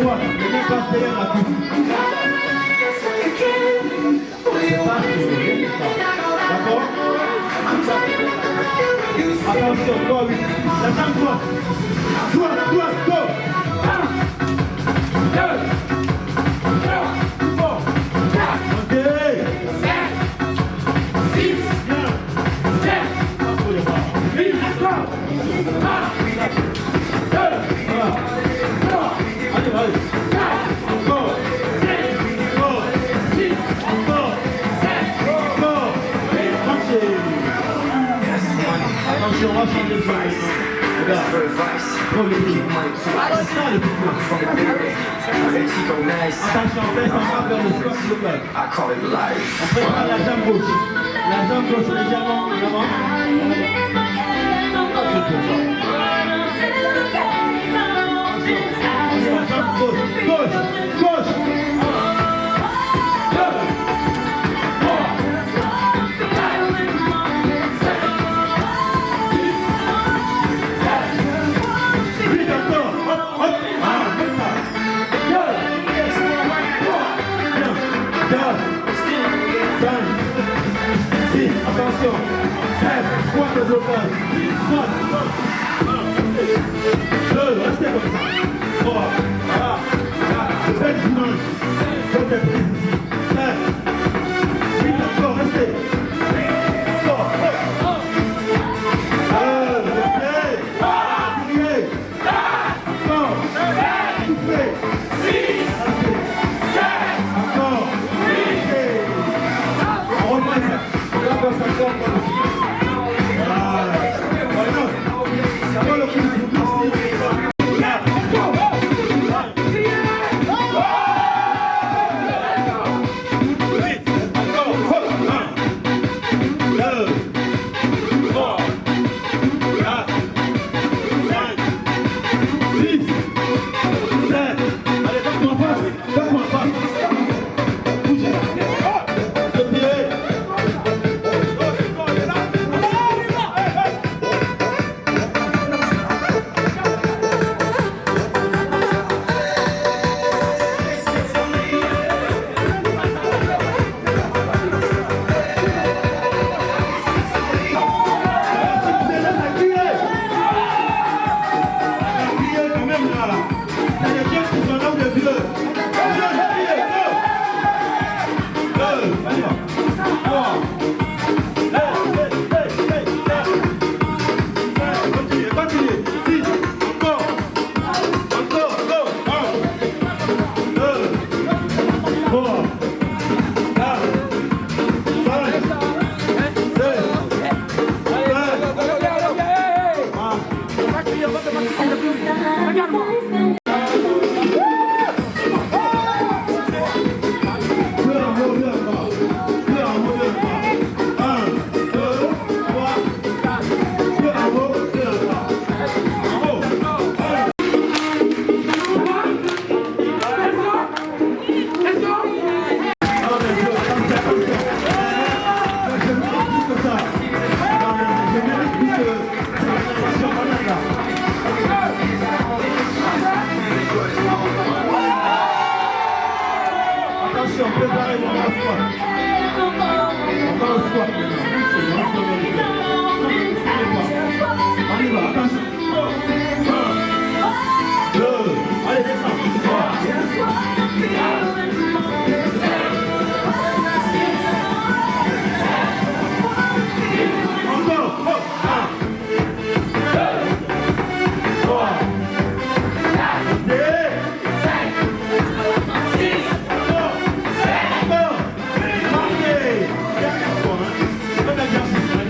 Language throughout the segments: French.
squat. Le mec va derrière la coupe. C'est pas ce que je veux dire. D'accord? Attention, go, oui. La jambe droite. Droite, droite, go. 1, 2, 3, 4. Ok. 7, 6, 7, 8, 9, 2, 3, allez, allez. 4, encore. 5, encore. 6, encore. 7, encore. Marchez. Attention, on va changer de son maintenant. Regarde. Oh, le petit. Attention, le petit. Attention, on fait ça vers le squat, s'il vous plaît. On prépare la jambe gauche. La jambe gauche légèrement en avant. Gauche, gauche, gauche. 2, 3, 4, 5, 6, 7, 8 encore. Hop, hop. Ah, comme ça. 2, 3, 4, 5, 6, attention. 7, squat de blocage. Squat. 2, restez comme ça. 3, voilà. 7, dimanche. Côté prise ici. 7, 8, encore, restez. Encore.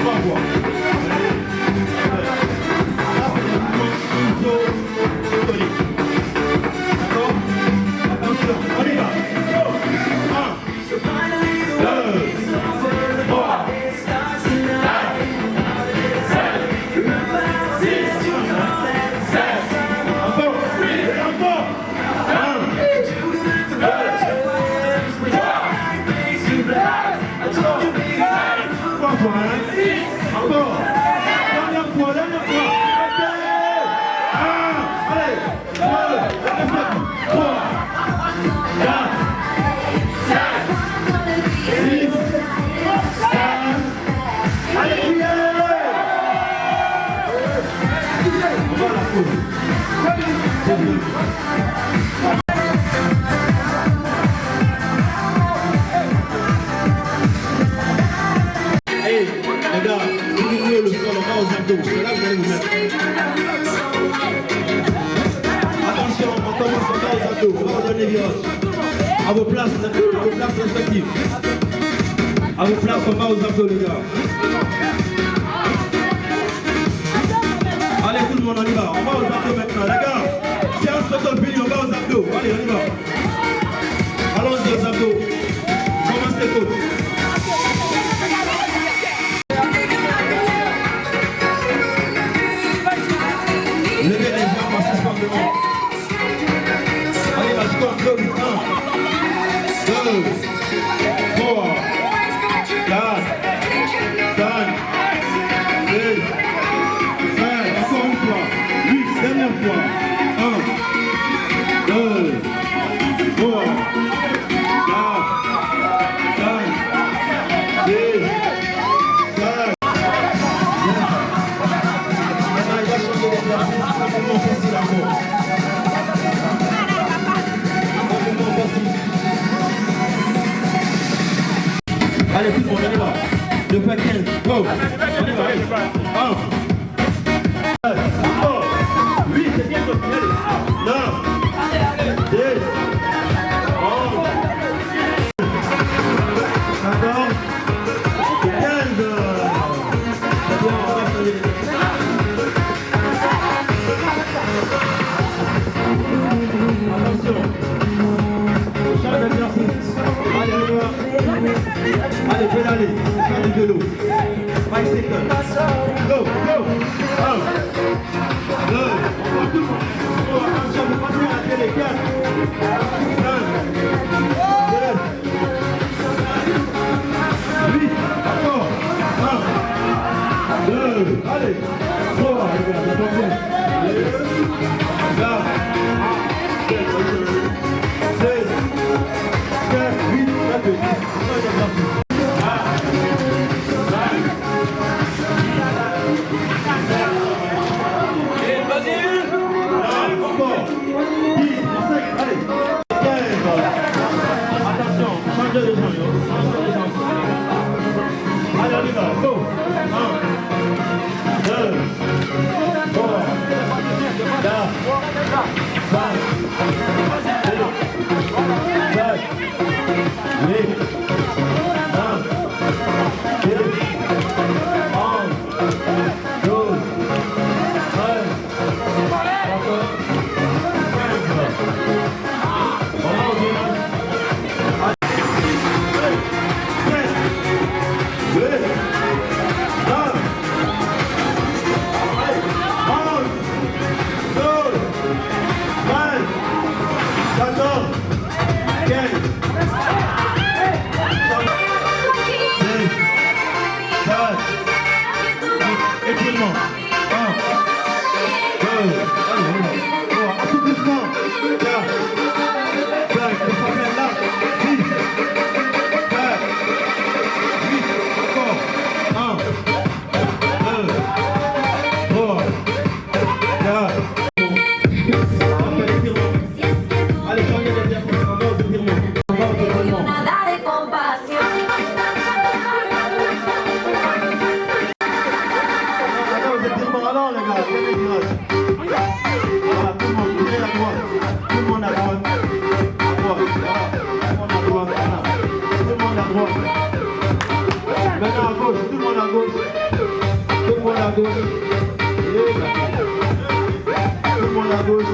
Vamos. Je vais vous donner les virages. À vos places respectives. À vos places, on va aux abdos, les gars. Allez, tout le monde, on y va. On va aux abdos maintenant. Les gars, séance photo finie, on va aux abdos. Allez, on y va. Allons-y aux abdos. Commencez, coach. Levez les jambes en suspendement. Allez, vas-y, go, 1, 2, 3, 4, 5, 6, 7, encore une fois, 8, dernière fois. 1, 2, 3, 4, 5, 6, 7. Maintenant, il va changer d'exercice. Simplement facile encore. Simplement facile. Allez, tout le monde, on y va. 2 fois 15. Go. On y va, allez. 1. 8, c'est bien, allez. 9. 10. 11. 14. 15. C'est bien, on va changer. Attention. On change d'exercice. Allez, on y va. Allez, pédalez, faire du vélo. 5 secondes. Go, go. 1, 2, tout le monde. Attention, vous passez à la télé. 4, 5, 6, 8, encore. 1, 2, allez. 3, regarde, attention. 4, 5, 6, 7, 8, 9, 10. Allez, on y va, go. 1, 2, 3, 4, 5, 6, 7, 8, 9, 10, 11, 12, 13, 14, 15. On va au virage. Maintenant à gauche, tout le monde à gauche. Tout le monde à gauche. Tout le monde à gauche.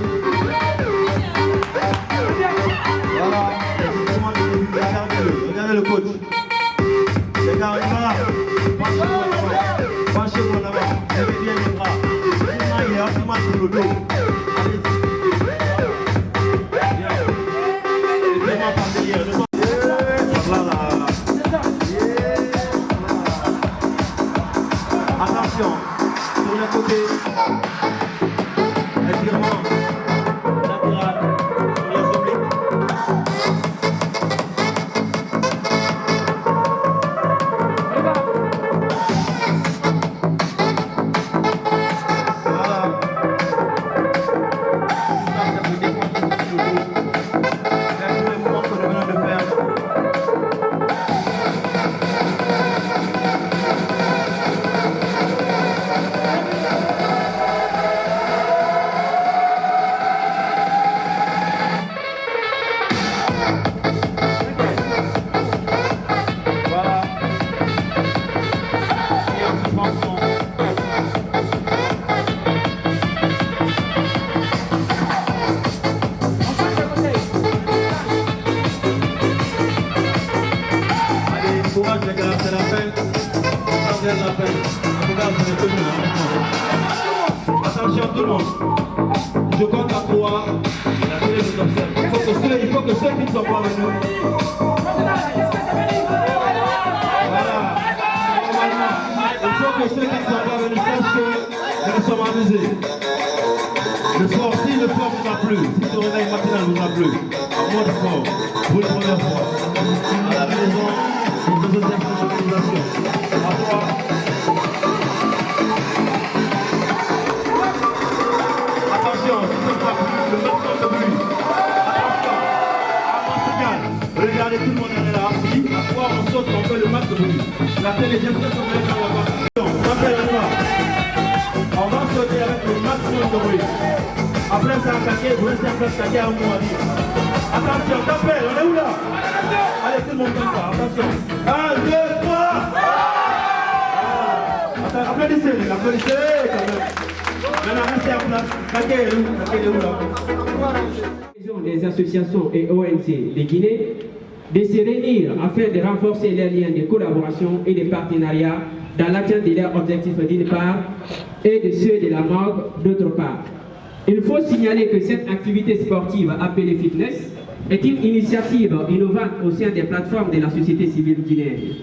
Voilà. Regardez le coach. Les gars, on y va. Penchez-vous en avant. Levez bien les bras. Maintenant, il est rapidement sur le dos. Allez-y. Bien. Et vraiment par derrière. Voilà. Attention, sur le côté, étirement latéral sur les obliques. Voilà. Ça, ça peut décoincer sur le dos. C'est le même mouvement que nous venons de faire. la peine. Regarde, on est tenu là. Attention tout le monde. Je compte à 3. La télé nous observe. Il faut que ceux qui ne sont pas venus. Voilà. Normalement, il faut que ceux qui ne sont pas venus sachent que nous sommes amusés. Le sport, si le sport vous a plu, si ce réveil matinal vous a plu, à moins de sport, pour la première fois, à la maison, nous faisons cette organisation. À toi. Attention, si ce n'est pas plus, le maximum de bruit. Attention, avant ce calme. Regardez, tout le monde est là. Si, à quoi on saute, on fait le max de bruit. La télé, j'aime que ça me laisse dans la bas. On va sauter avec le maximum de bruit. Après ça, attaquer, vous restez en place, attaquer à un moment. Attention, tapez, on est où là? Allez, tout le monde comme ça, attention. 1, 2, 3. Applaudissez, les gars, applaudissez quand même. Maintenant, restez en place, attaquez où là? Des associations et ONG de Guinée de se réunir afin de renforcer les liens de collaboration et de partenariat dans l'atteinte de leurs objectifs d'une part et de ceux de la MOG d'autre part. Il faut signaler que cette activité sportive appelée fitness est une initiative innovante au sein des plateformes de la société civile guinéenne.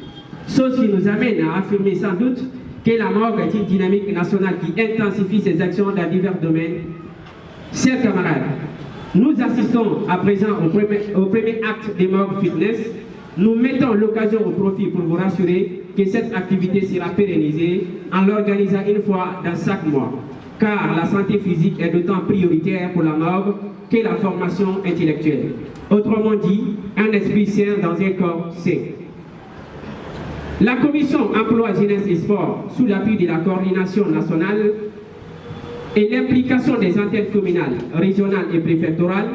Chose qui nous amène à affirmer sans doute que la MOG est une dynamique nationale qui intensifie ses actions dans divers domaines. Chers camarades, nous assistons à présent au premier acte des MOG Fitness. Nous mettons l'occasion au profit pour vous rassurer que cette activité sera pérennisée en l'organisant une fois dans chaque mois. Car la santé physique est d'autant prioritaire pour la MOG que la formation intellectuelle. Autrement dit, un esprit sain dans un corps sain. La commission emploi, jeunesse et sport, sous l'appui de la coordination nationale et l'implication des antennes communales, régionales et préfectorales,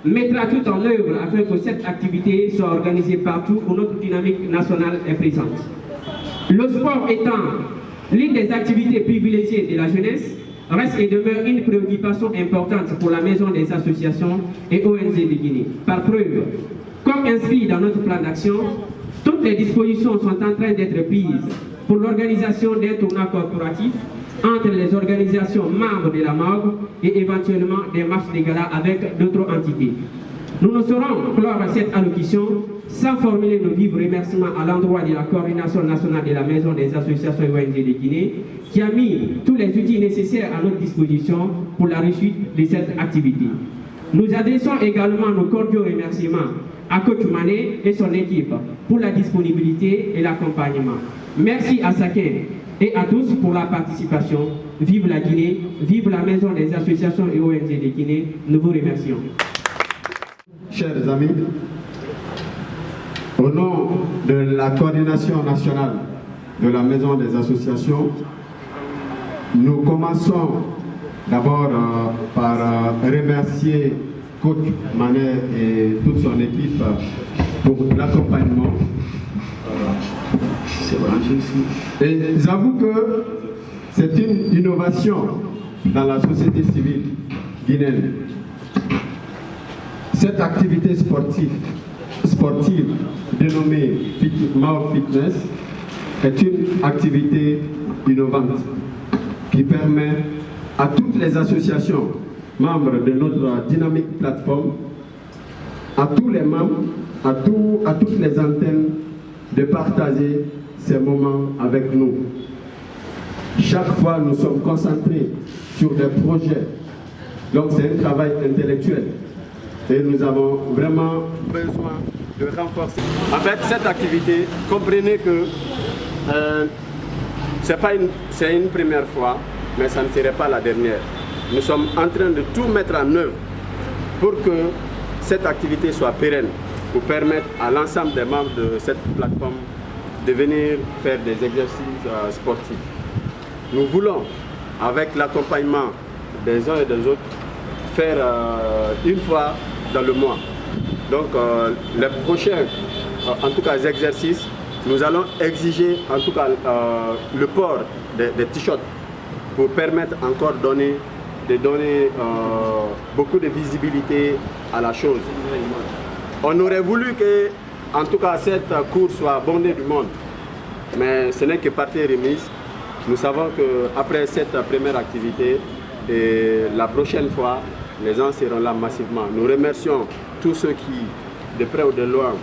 mettra tout en œuvre afin que cette activité soit organisée partout où notre dynamique nationale est présente. Le sport étant l'une des activités privilégiées de la jeunesse, reste et demeure une préoccupation importante pour la Maison des associations et ONG de Guinée. Par preuve, comme inscrit dans notre plan d'action, toutes les dispositions sont en train d'être prises pour l'organisation d'un tournoi corporatif entre les organisations membres de la MOG et éventuellement des matchs de gala avec d'autres entités. Nous ne saurons clore cette allocution sans formuler nos vifs remerciements à l'endroit de la coordination nationale de la Maison des associations et ONG de Guinée qui a mis tous les outils nécessaires à notre disposition pour la réussite de cette activité. Nous adressons également nos cordiaux remerciements à Coach Mané et son équipe pour la disponibilité et l'accompagnement. Merci à chacun et à tous pour la participation. Vive la Guinée, vive la Maison des associations et ONG de Guinée. Nous vous remercions. Chers amis, au nom de la coordination nationale de la Maison des associations, nous commençons d'abord par remercier Coach Manet et toute son équipe pour l'accompagnement. Et j'avoue que c'est une innovation dans la société civile guinéenne. Cette activité sportive dénommée MOG Fitness est une activité innovante qui permet à toutes les associations membres de notre dynamique plateforme, à tous les membres, à toutes les antennes de partager ces moments avec nous. Chaque fois, nous sommes concentrés sur des projets. Donc, c'est un travail intellectuel. Et nous avons vraiment besoin de renforcer. En fait, cette activité, comprenez que c'est une première fois, mais ça ne serait pas la dernière. Nous sommes en train de tout mettre en œuvre pour que cette activité soit pérenne, pour permettre à l'ensemble des membres de cette plateforme de venir faire des exercices sportifs. Nous voulons, avec l'accompagnement des uns et des autres, faire une fois dans le mois. Donc les prochains, en tout cas, exercices, nous allons exiger en tout cas le port des t-shirts pour permettre encore de donner beaucoup de visibilité à la chose. On aurait voulu que, en tout cas, cette course soit bondée du monde, mais ce n'est que partie remise. Nous savons qu'après cette première activité, et la prochaine fois, les gens seront là massivement. Nous remercions tous ceux qui, de près ou de loin,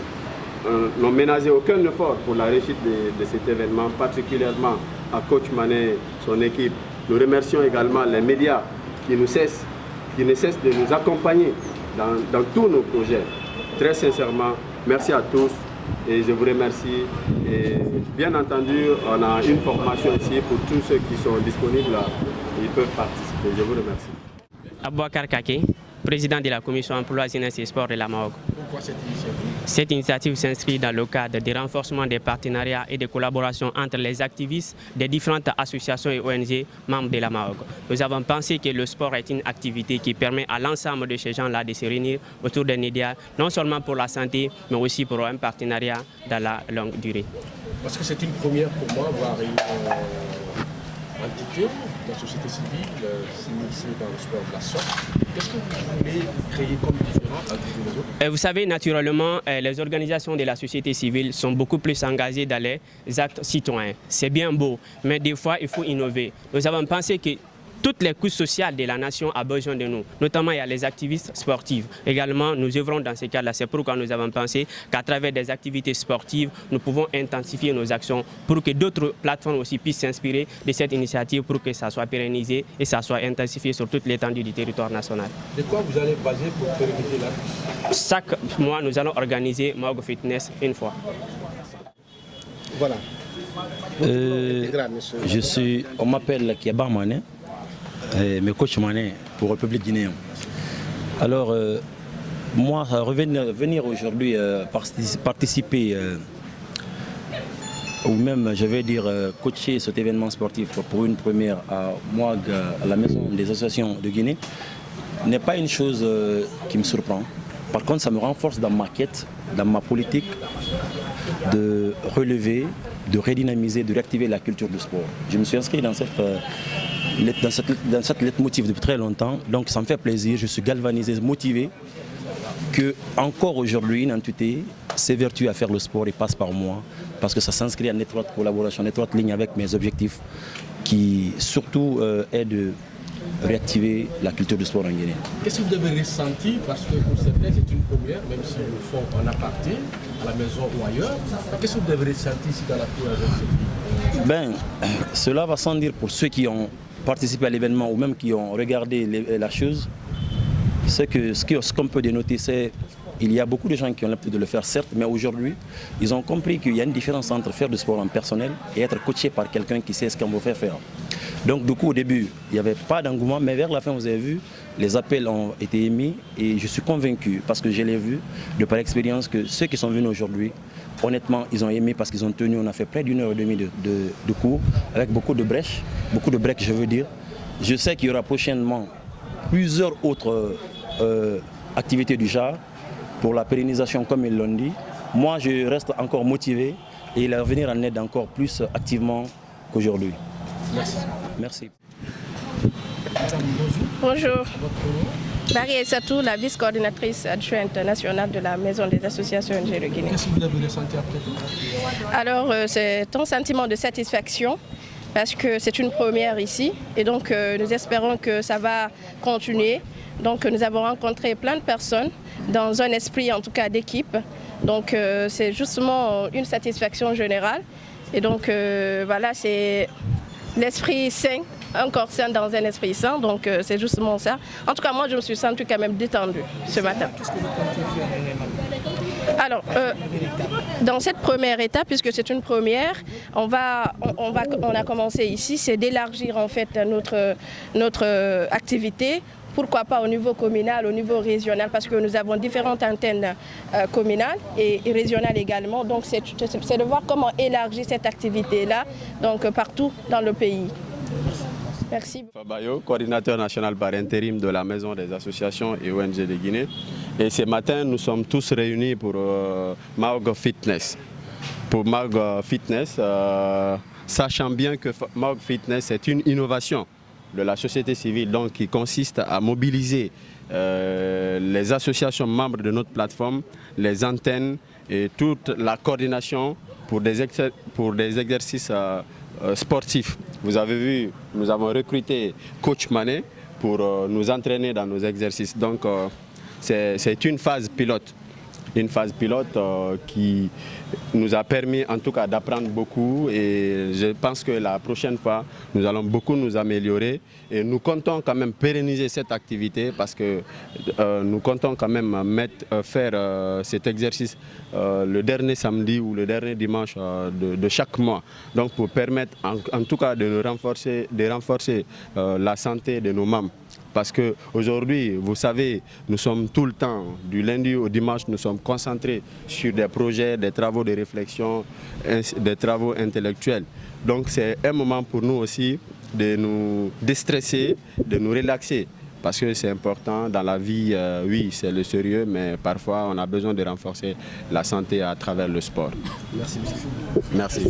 n'ont ménagé aucun effort pour la réussite de cet événement, particulièrement à Coach Mané et son équipe. Nous remercions également les médias qui ne cessent de nous accompagner dans tous nos projets. Très sincèrement, merci à tous et je vous remercie. Et bien entendu, on a une formation ici pour tous ceux qui sont disponibles, ils peuvent participer. Je vous remercie. Abouakar Kake, président de la commission emploi, jeunesse et sport de la Maroc. Pourquoi cette initiative? Cette initiative s'inscrit dans le cadre du renforcement des partenariats et des collaborations entre les activistes des différentes associations et ONG membres de la Maroc. Nous avons pensé que le sport est une activité qui permet à l'ensemble de ces gens-là de se réunir autour d'un idéal, non seulement pour la santé, mais aussi pour un partenariat dans la longue durée. Parce que c'est une première pour moi, voir une entité de la société civile s'initier dans le sport de la sorte. Qu'est-ce que vous voulez créer comme différent avec les autres? Vous savez, naturellement, les organisations de la société civile sont beaucoup plus engagées dans les actes citoyens. C'est bien beau, mais des fois, il faut innover. Nous avons pensé que toutes les couches sociales de la nation ont besoin de nous. Notamment, il y a les activistes sportifs. Également, nous œuvrons dans ces cas-là. C'est pourquoi nous avons pensé qu'à travers des activités sportives, nous pouvons intensifier nos actions pour que d'autres plateformes aussi puissent s'inspirer de cette initiative pour que ça soit pérennisé et ça soit intensifié sur toute l'étendue du territoire national. De quoi vous allez baser pour pérenniser la? Chaque mois, nous allons organiser Maroc Fitness une fois. Voilà. On m'appelle Kiaba Mané. Mais coach Mané pour République guinéenne. Alors, moi, venir aujourd'hui participer, ou même, je vais dire, coacher cet événement sportif pour une première à Mouag, à la Maison des associations de Guinée, n'est pas une chose qui me surprend. Par contre, ça me renforce dans ma quête, dans ma politique de relever, de redynamiser, de réactiver la culture du sport. Je me suis inscrit dans cette leitmotiv depuis très longtemps, donc ça me fait plaisir, je suis galvanisé, motivé que encore aujourd'hui une entité s'évertue à faire le sport et passe par moi parce que ça s'inscrit en étroite collaboration, en étroite ligne avec mes objectifs qui surtout est de réactiver la culture du sport en Guinée. Qu'est-ce que vous avez ressenti, parce que pour certains c'est une première, même si le font en aparté, à la maison ou ailleurs, qu'est-ce que vous avez ressenti ici dans la cour avec cela va sans dire pour ceux qui ont participé à l'événement ou même qui ont regardé la chose, ce qu'on peut dénoter, c'est qu'il y a beaucoup de gens qui ont l'habitude de le faire, certes, mais aujourd'hui, ils ont compris qu'il y a une différence entre faire du sport en personnel et être coaché par quelqu'un qui sait ce qu'on veut faire. Donc du coup, au début, il n'y avait pas d'engouement, mais vers la fin, vous avez vu, les appels ont été émis et je suis convaincu, parce que je l'ai vu de par expérience, que ceux qui sont venus aujourd'hui, honnêtement, ils ont aimé parce qu'ils ont tenu, on a fait près d'1h30 de cours, avec beaucoup de breaks je veux dire. Je sais qu'il y aura prochainement plusieurs autres activités du genre pour la pérennisation comme ils l'ont dit. Moi, je reste encore motivé et il va venir en aide encore plus activement qu'aujourd'hui. Merci. Merci. Bonjour. Barry Essatou, la vice-coordinatrice adjointe nationale de la Maison des associations NG de Guinée. Qu'est-ce que vous avez ressenti après tout? Alors, c'est un sentiment de satisfaction parce que c'est une première ici et donc nous espérons que ça va continuer. Donc nous avons rencontré plein de personnes dans un esprit en tout cas d'équipe. Donc c'est justement une satisfaction générale et donc voilà, c'est l'esprit sain. Un corps sain dans un esprit sain, donc c'est justement ça. En tout cas, moi, je me suis sentie quand même détendue ce matin. Qu'est-ce que vous comptez faire? Alors, dans cette première étape, puisque c'est une première, on a commencé ici, c'est d'élargir en fait notre activité. Pourquoi pas au niveau communal, au niveau régional, parce que nous avons différentes antennes communales et régionales également. Donc, c'est de voir comment élargir cette activité-là donc partout dans le pays. Merci. Fabayo, coordinateur national par intérim de la Maison des associations et ONG de Guinée. Et ce matin, nous sommes tous réunis pour Maroc Fitness. Pour Maroc Fitness, sachant bien que Maroc Fitness est une innovation de la société civile donc, qui consiste à mobiliser les associations membres de notre plateforme, les antennes et toute la coordination pour des exercices sportif. Vous avez vu, nous avons recruté Coach Mané pour nous entraîner dans nos exercices. Donc c'est une phase pilote. Une phase pilote qui nous a permis en tout cas d'apprendre beaucoup, et je pense que la prochaine fois nous allons beaucoup nous améliorer, et nous comptons quand même pérenniser cette activité parce que nous comptons quand même faire cet exercice le dernier samedi ou le dernier dimanche de chaque mois, donc pour permettre en tout cas de renforcer la santé de nos membres. Parce qu'aujourd'hui, vous savez, nous sommes tout le temps, du lundi au dimanche, nous sommes concentrés sur des projets, des travaux de réflexion, des travaux intellectuels. Donc c'est un moment pour nous aussi de nous déstresser, de nous relaxer. Parce que c'est important dans la vie, oui, c'est le sérieux, mais parfois on a besoin de renforcer la santé à travers le sport. Merci. Merci.